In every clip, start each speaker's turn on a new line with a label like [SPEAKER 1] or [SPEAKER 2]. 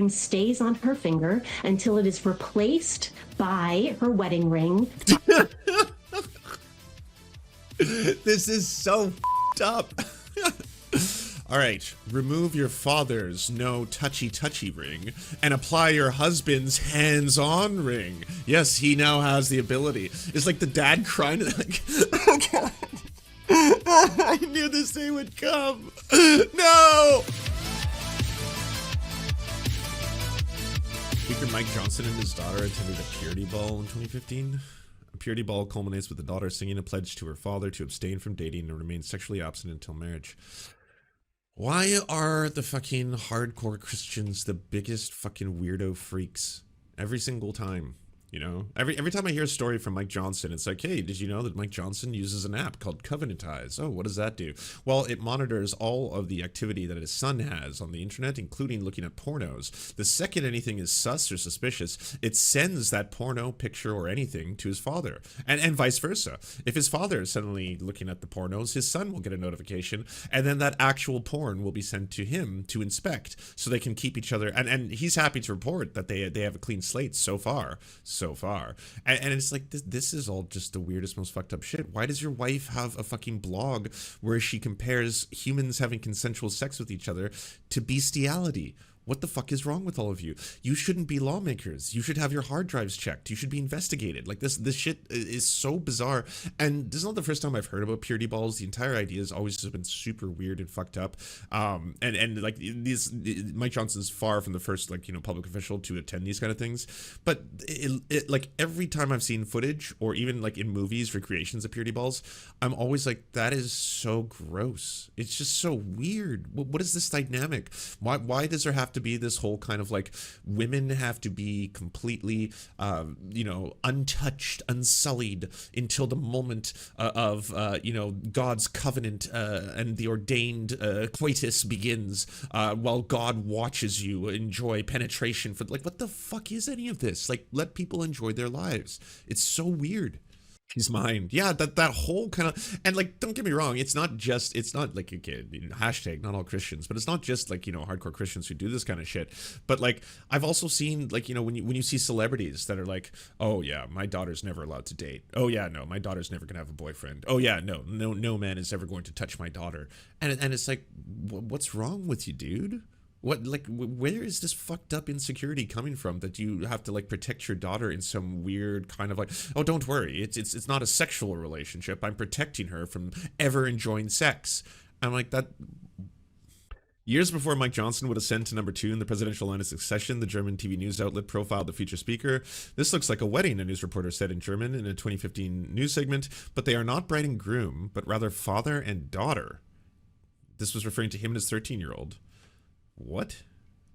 [SPEAKER 1] stays on her finger until it is replaced by her wedding ring.
[SPEAKER 2] This is so f***ed up. All right, remove your father's no touchy ring and apply your husband's hands-on ring. Yes, he now has the ability. It's like the dad crying, like, oh God. I knew this day would come. No! Speaker Mike Johnson and his daughter attended a purity ball in 2015. A purity ball culminates with the daughter singing a pledge to her father to abstain from dating and remain sexually absent until marriage. Why are the fucking hardcore Christians the biggest fucking weirdo freaks every single time? You know, every time I hear a story from Mike Johnson, it's like, hey, did you know that Mike Johnson uses an app called Covenantize? Oh, what does that do? Well, it monitors all of the activity that his son has on the internet, including looking at pornos. The second anything is sus or suspicious, it sends that porno picture or anything to his father, and vice versa. If his father is suddenly looking at the pornos, his son will get a notification, and then that actual porn will be sent to him to inspect, so they can keep each other. And he's happy to report that they have a clean slate so far. And it's like, this is all just the weirdest, most fucked up shit. Why does your wife have a fucking blog where she compares humans having consensual sex with each other to bestiality? What the fuck is wrong with all of you? You shouldn't be lawmakers. You should have your hard drives checked. You should be investigated. Like, this shit is so bizarre. And this is not the first time I've heard about purity balls. The entire idea has always just been super weird and fucked up. And like, Mike Johnson's far from the first, like, you know, public official to attend these kind of things. But it like, every time I've seen footage or even like in movies, recreations of purity balls, I'm always like, that is so gross. It's just so weird. What is this dynamic? Why does there have to be this whole kind of like, women have to be completely you know, untouched, unsullied until the moment of you know, God's covenant and the ordained coitus begins, while God watches you enjoy penetration for, like, what the fuck is any of this? Like, let people enjoy their lives. It's so weird. She's mine. Yeah, that whole kind of, and like, don't get me wrong, it's not like, okay, hashtag not all Christians, but it's not just like, you know, hardcore Christians who do this kind of shit. But like, I've also seen, like, you know, when you see celebrities that are like, oh yeah, my daughter's never allowed to date. Oh yeah, no, my daughter's never gonna have a boyfriend. Oh yeah, no man is ever going to touch my daughter. And it's like, what's wrong with you, dude? What, like, where is this fucked up insecurity coming from that you have to like protect your daughter in some weird kind of like, oh, don't worry, it's not a sexual relationship, I'm protecting her from ever enjoying sex. I'm like, that. Years before Mike Johnson would ascend to number 2 in the presidential line of succession, the German TV news outlet profiled the future speaker. This looks like a wedding, a news reporter said in German in a 2015 news segment, but they are not bride and groom, but rather father and daughter. This was referring to him and his 13-year-old. What?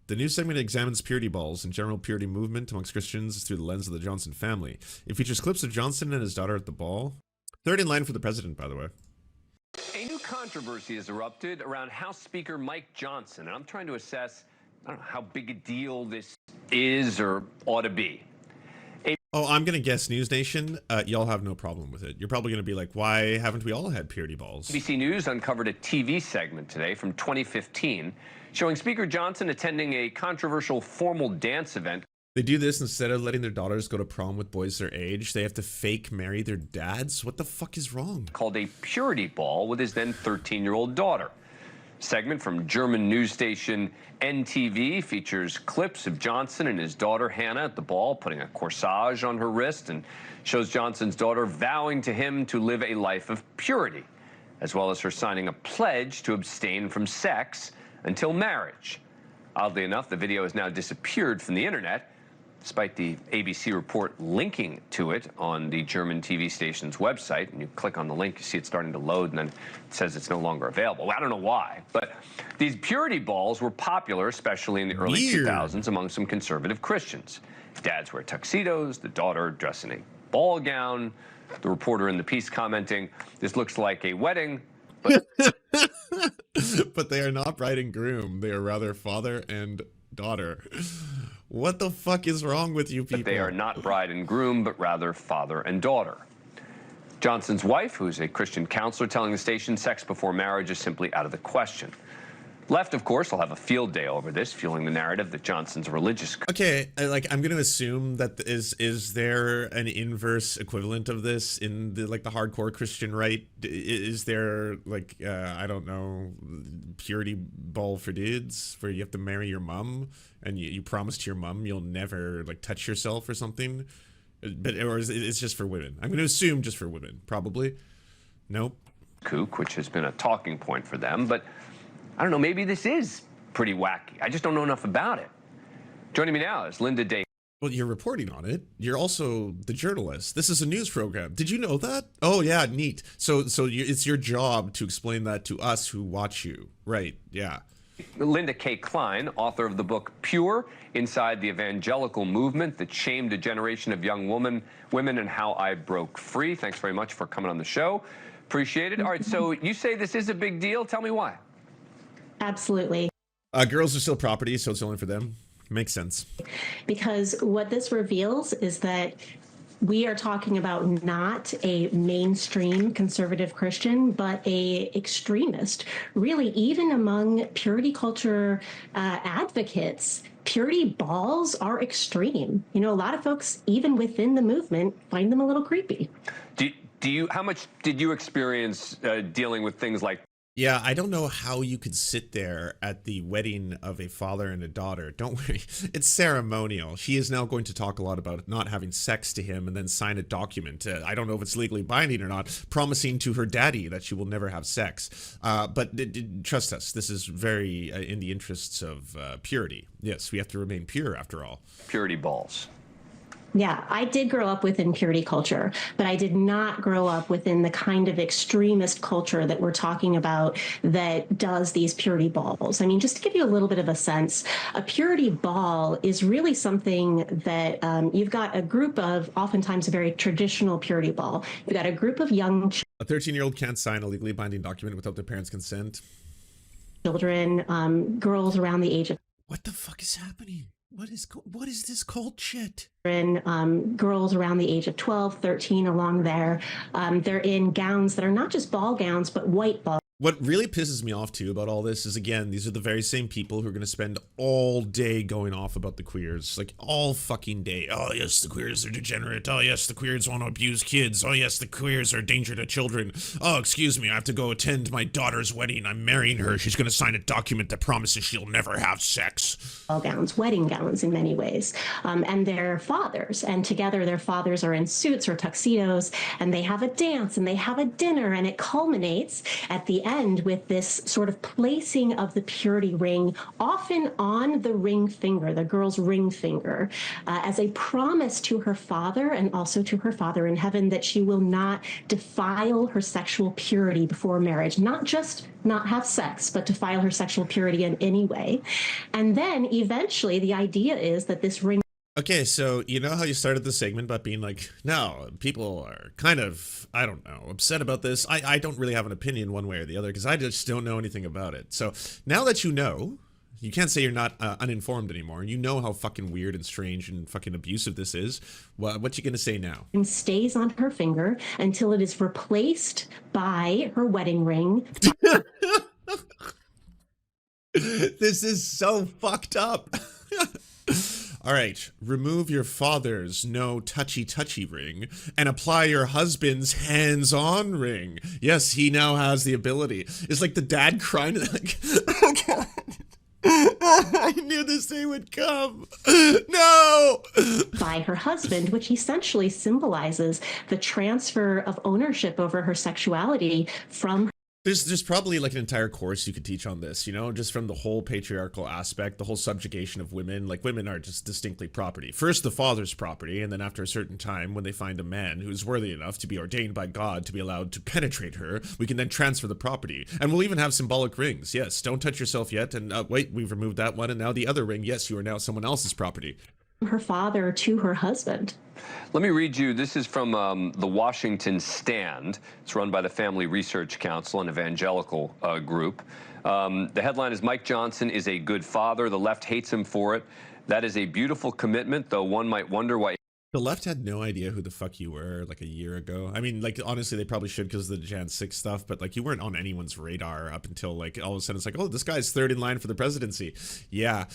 [SPEAKER 2] The news segment examines purity balls and general purity movement amongst Christians through the lens of the Johnson family. It features clips of Johnson and his daughter at the ball. Third in line for the president, by the way.
[SPEAKER 3] A new controversy has erupted around House Speaker Mike Johnson, and I'm trying to assess, I don't know, how big a deal this is or ought to be.
[SPEAKER 2] Oh, I'm going to guess News Nation, y'all have no problem with it. You're probably going to be like, why haven't we all had purity balls?
[SPEAKER 3] ABC News uncovered a TV segment today from 2015 showing Speaker Johnson attending a controversial formal dance event.
[SPEAKER 2] They do this instead of letting their daughters go to prom with boys their age. They have to fake marry their dads. What the fuck is wrong?
[SPEAKER 3] Called a purity ball with his then 13-year-old daughter. Segment from German news station NTV features clips of Johnson and his daughter Hannah at the ball putting a corsage on her wrist, and shows Johnson's daughter vowing to him to live a life of purity, as well as her signing a pledge to abstain from sex until marriage. Oddly enough, the video has now disappeared from the internet, despite the ABC report linking to it on the German TV station's website. And you click on the link, you see it starting to load, and then it says it's no longer available. I don't know why, but these purity balls were popular, especially in the early 2000s, among some conservative Christians. Dads wear tuxedos, the daughter dressed in a ball gown. The reporter in the piece commenting, "This looks like a wedding, but..."
[SPEAKER 2] But they are not bride and groom. They are rather father and daughter. What the fuck is wrong with you people?
[SPEAKER 3] But they are not bride and groom, but rather father and daughter. Johnson's wife, who's a Christian counselor, telling the station sex before marriage is simply out of the question. Left, of course, will have a field day over this, fueling the narrative that Johnson's religious.
[SPEAKER 2] Okay, like I'm gonna assume that is there an inverse equivalent of this in the the hardcore Christian right? Is there like I don't know, purity ball for dudes where you have to marry your mom and you promise to your mom you'll never like touch yourself or something? But or is it's just for women? I'm gonna assume just for women, probably. Nope.
[SPEAKER 3] Kook, which has been a talking point for them, but I don't know, maybe this is pretty wacky. I just don't know enough about it. Joining me now is Linda Day.
[SPEAKER 2] Well, you're reporting on it. You're also the journalist. This is a news program. Did you know that? Oh yeah, neat. So it's your job to explain that to us who watch you. Right, yeah.
[SPEAKER 3] Linda K. Klein, author of the book Pure, Inside the Evangelical Movement That Shamed a Generation of Young Women and How I Broke Free. Thanks very much for coming on the show. Appreciate it. All right, so you say this is a big deal. Tell me why.
[SPEAKER 1] Absolutely.
[SPEAKER 2] Girls are still property, so it's only for them. Makes sense.
[SPEAKER 1] Because what this reveals is that we are talking about not a mainstream conservative Christian, but a extremist. Really, even among purity culture advocates, purity balls are extreme. You know, a lot of folks, even within the movement, find them a little creepy.
[SPEAKER 3] Do you? How much did you experience dealing with things like?
[SPEAKER 2] Yeah, I don't know how you could sit there at the wedding of a father and a daughter. Don't worry, it's ceremonial. She is now going to talk a lot about not having sex to him and then sign a document. I don't know if it's legally binding or not, promising to her daddy that she will never have sex. But trust us, this is very in the interests of purity. Yes, we have to remain pure after all.
[SPEAKER 3] Purity balls.
[SPEAKER 1] Yeah, I did grow up within purity culture, but I did not grow up within the kind of extremist culture that we're talking about that does these purity balls. I mean, just to give you a little bit of a sense, a purity ball is really something that you've got a group of, oftentimes a very traditional purity ball. You've got a group of young
[SPEAKER 2] A 13-year-old can't sign a legally binding document without their parents' consent.
[SPEAKER 1] children, girls around the age of
[SPEAKER 2] What the fuck is happening? What is this cult shit?
[SPEAKER 1] girls around the age of 12, 13, along there. They're in gowns that are not just ball gowns, but white ball.
[SPEAKER 2] What really pisses me off too about all this is, again, these are the very same people who are going to spend all day going off about the queers, like all fucking day. Oh yes, the queers are degenerate. Oh yes, the queers want to abuse kids. Oh yes, the queers are a danger to children. Oh, excuse me, I have to go attend my daughter's wedding. I'm marrying her. She's going to sign a document that promises she'll never have sex.
[SPEAKER 1] Ball gowns, wedding gowns in many ways, and their fathers, and together their fathers are in suits or tuxedos, and they have a dance and they have a dinner, and it culminates at the end with this sort of placing of the purity ring, often on the ring finger, the girl's ring finger, as a promise to her father and also to her father in heaven that she will not defile her sexual purity before marriage, not just not have sex, but defile her sexual purity in any way. And then eventually the idea is that this ring.
[SPEAKER 2] Okay, so you know how you started the segment by being like, no, people are kind of, I don't know, upset about this. I don't really have an opinion one way or the other because I just don't know anything about it. So now that you know, you can't say you're not uninformed anymore. You know how fucking weird and strange and fucking abusive this is. What you gonna say now?
[SPEAKER 1] And stays on her finger until it is replaced by her wedding ring.
[SPEAKER 2] This is so fucked up. All right, remove your father's no touchy ring and apply your husband's hands-on ring. Yes, he now has the ability. It's like the dad crying like, oh God. I knew this day would come. No!
[SPEAKER 1] By her husband, which essentially symbolizes the transfer of ownership over her sexuality from.
[SPEAKER 2] There's probably like an entire course you could teach on this, you know, just from the whole patriarchal aspect, the whole subjugation of women. Like, women are just distinctly property. First, the father's property, and then after a certain time, when they find a man who's worthy enough to be ordained by God to be allowed to penetrate her, we can then transfer the property. And we'll even have symbolic rings. Yes, don't touch yourself yet. And wait, we've removed that one, and now the other ring. Yes, you are now someone else's property.
[SPEAKER 1] Her father to her husband.
[SPEAKER 3] Let me read you. This is from the Washington Stand. It's run by the Family Research Council, an evangelical group. The headline is, Mike Johnson is a good father. The left hates him for it. That is a beautiful commitment, though one might wonder why.
[SPEAKER 2] The left had no idea who the fuck you were like a year ago. I mean, like, honestly, they probably should because of the Jan 6 stuff, but like, you weren't on anyone's radar up until like all of a sudden it's like, oh, this guy's third in line for the presidency. Yeah.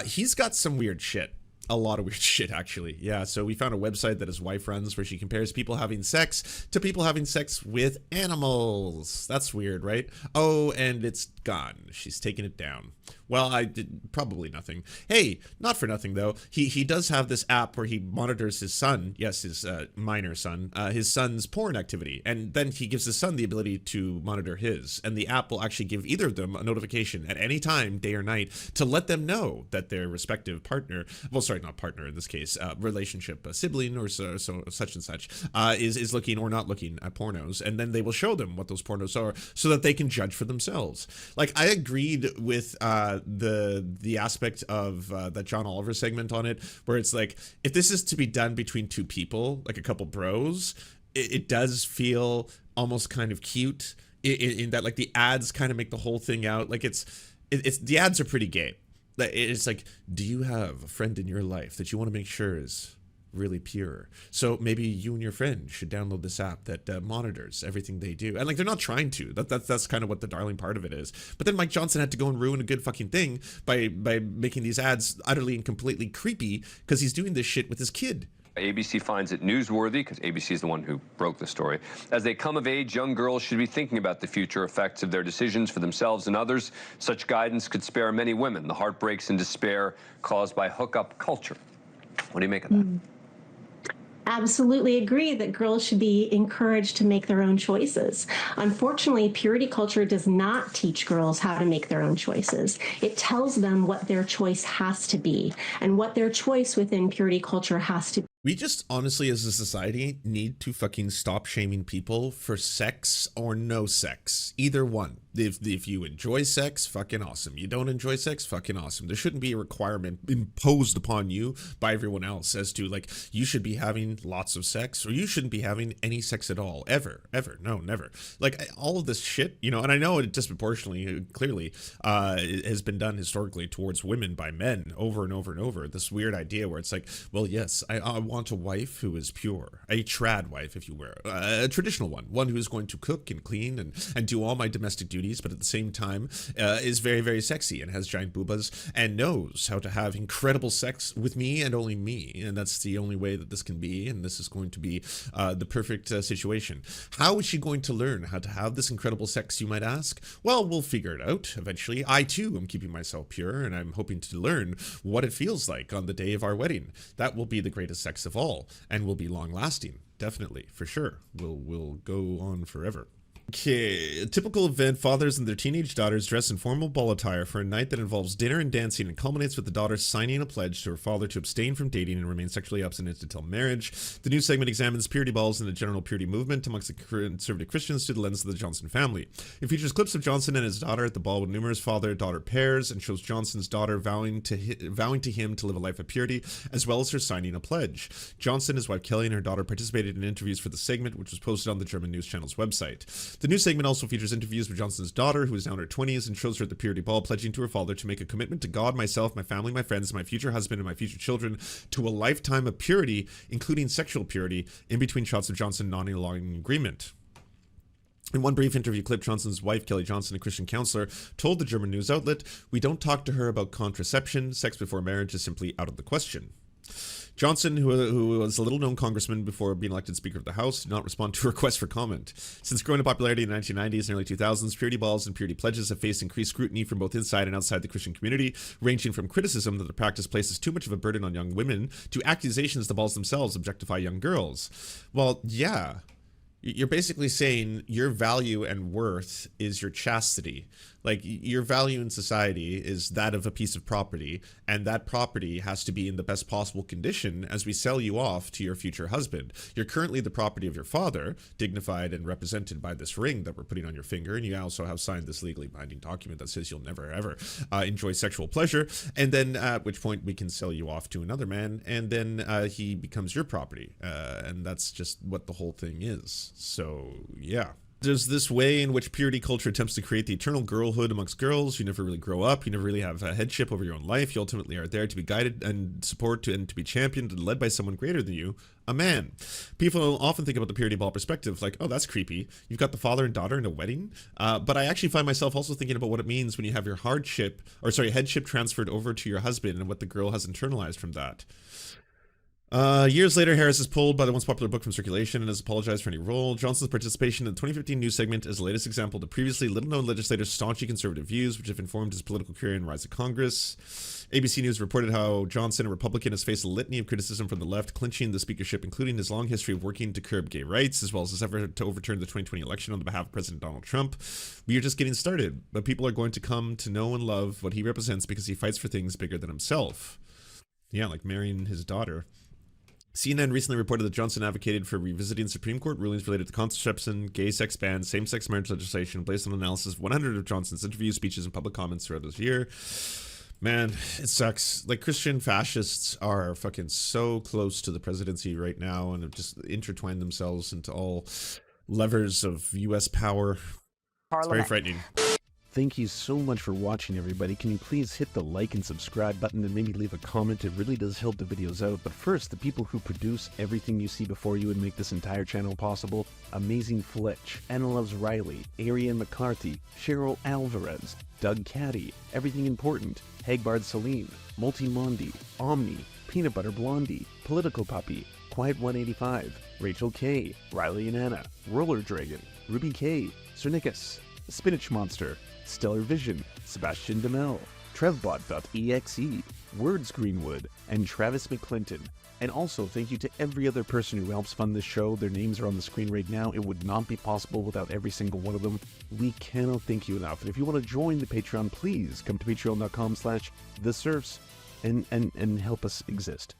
[SPEAKER 2] He's got some weird shit. A lot of weird shit, actually. Yeah, so we found a website that his wife runs where she compares people having sex to people having sex with animals. That's weird, right? Oh, and it's gone. She's taken it down. Well, I did probably nothing. Hey, not for nothing though. He does have this app where he monitors his son, yes, his minor son, his son's porn activity, and then he gives his son the ability to monitor his. And the app will actually give either of them a notification at any time, day or night, to let them know that their respective partner, well, sorry, not partner in this case, relationship, sibling or so such and such, is looking or not looking at pornos, and then they will show them what those pornos are so that they can judge for themselves. Like, I agreed with the aspect of that John Oliver segment on it, where it's like, if this is to be done between two people, like a couple bros, it does feel almost kind of cute in that, like, the ads kind of make the whole thing out like it's the ads are pretty gay. It's like, do you have a friend in your life that you want to make sure is really pure? So maybe you and your friend should download this app that monitors everything they do. And like, they're not trying to. That's kind of what the darling part of it is. But then Mike Johnson had to go and ruin a good fucking thing by making these ads utterly and completely creepy because he's doing this shit with his kid.
[SPEAKER 3] ABC finds it newsworthy, because ABC is the one who broke the story. As they come of age, young girls should be thinking about the future effects of their decisions for themselves and others. Such guidance could spare many women the heartbreaks and despair caused by hookup culture. What do you make of that?
[SPEAKER 1] Absolutely agree that girls should be encouraged to make their own choices. Unfortunately, purity culture does not teach girls how to make their own choices. It tells them what their choice has to be and what their choice within purity culture has to be.
[SPEAKER 2] We just honestly, as a society, need to fucking stop shaming people for sex or no sex. Either one. If you enjoy sex, fucking awesome. You don't enjoy sex, fucking awesome. There shouldn't be a requirement imposed upon you by everyone else as to, like, you should be having lots of sex or you shouldn't be having any sex at all. Ever. No, never. Like, all of this shit, you know, and I know it disproportionately, clearly, it has been done historically towards women by men over and over and over. This weird idea where it's like, well, yes, I want a wife who is pure, a trad wife, if you will, a traditional one who is going to cook and clean and do all my domestic duties, but at the same time is very, very sexy and has giant boobas and knows how to have incredible sex with me and only me. And that's the only way that this can be. And this is going to be the perfect situation. How is she going to learn how to have this incredible sex, you might ask? Well, we'll figure it out eventually. I too am keeping myself pure, and I'm hoping to learn what it feels like on the day of our wedding. That will be the greatest sex of all, and will be long lasting. Definitely, for sure. Will go on forever. Okay, a typical event, fathers and their teenage daughters dress in formal ball attire for a night that involves dinner and dancing and culminates with the daughter signing a pledge to her father to abstain from dating and remain sexually abstinent until marriage. The new segment examines purity balls and the general purity movement amongst the conservative Christians through the lens of the Johnson family. It features clips of Johnson and his daughter at the ball with numerous father-daughter pairs and shows Johnson's daughter vowing to him to live a life of purity, as well as her signing a pledge. Johnson, his wife Kelly, and her daughter participated in interviews for the segment, which was posted on the German news channel's website. The new segment also features interviews with Johnson's daughter, who is now in her 20s, and shows her at the purity ball pledging to her father to make a commitment to God, myself, my family, my friends, my future husband, and my future children to a lifetime of purity, including sexual purity, in between shots of Johnson nodding along an agreement. In one brief interview clip, Johnson's wife, Kelly Johnson, a Christian counselor, told the German news outlet, "We don't talk to her about contraception. Sex before marriage is simply out of the question." Johnson, who was a little-known congressman before being elected Speaker of the House, did not respond to requests for comment. Since growing in popularity in the 1990s and early 2000s, purity balls and purity pledges have faced increased scrutiny from both inside and outside the Christian community, ranging from criticism that the practice places too much of a burden on young women to accusations the balls themselves objectify young girls. Well, yeah. You're basically saying your value and worth is your chastity. Like, your value in society is that of a piece of property, and that property has to be in the best possible condition as we sell you off to your future husband. You're currently the property of your father, dignified and represented by this ring that we're putting on your finger, and you also have signed this legally binding document that says you'll never ever enjoy sexual pleasure, and then at which point we can sell you off to another man, and then he becomes your property, and that's just what the whole thing is. So, yeah. there's this way in which purity culture attempts to create the eternal girlhood amongst girls. You never really grow up. You never really have a headship over your own life. You ultimately are there to be guided and support and to be championed and led by someone greater than you, a man. People often think about the purity ball perspective like, oh, that's creepy. You've got the father and daughter in a wedding. But I actually find myself also thinking about what it means when you have your headship transferred over to your husband and what the girl has internalized from that. Years later, Harris is pulled by the once popular book from circulation and has apologized for any role. Johnson's participation in the 2015 news segment is the latest example of the previously little-known legislator's staunchy conservative views, which have informed his political career and rise to Congress. ABC News reported how Johnson, a Republican, has faced a litany of criticism from the left, clinching the speakership, including his long history of working to curb gay rights, as well as his effort to overturn the 2020 election on behalf of President Donald Trump. We are just getting started, but people are going to come to know and love what he represents because he fights for things bigger than himself. Yeah, like marrying his daughter. CNN recently reported that Johnson advocated for revisiting Supreme Court rulings related to contraception, gay sex bans, same-sex marriage legislation based on analysis of 100 of Johnson's interviews, speeches, and public comments throughout this year. Man, it sucks. Like, Christian fascists are fucking so close to the presidency right now and have just intertwined themselves into all levers of U.S. power. It's very frightening.
[SPEAKER 4] Thank you so much for watching, everybody. Can you please hit the like and subscribe button and maybe leave a comment? It really does help the videos out. But first, the people who produce everything you see before you and make this entire channel possible: Amazing Fletch, Anna Loves Riley, Ariane McCarthy, Cheryl Alvarez, Doug Caddy, Everything Important, Hagbard Celine, Multimondi, Omni, Peanut Butter Blondie, Political Puppy, Quiet 185, Rachel K, Riley and Anna, Roller Dragon, Ruby K, Cernicus, Spinach Monster, Stellar Vision, Sebastian Demel, Trevbot.exe, Words Greenwood, and Travis McClinton. And also, thank you to every other person who helps fund this show. Their names are on the screen right now. It would not be possible without every single one of them. We cannot thank you enough. And if you want to join the Patreon, please come to patreon.com/theserfs and help us exist.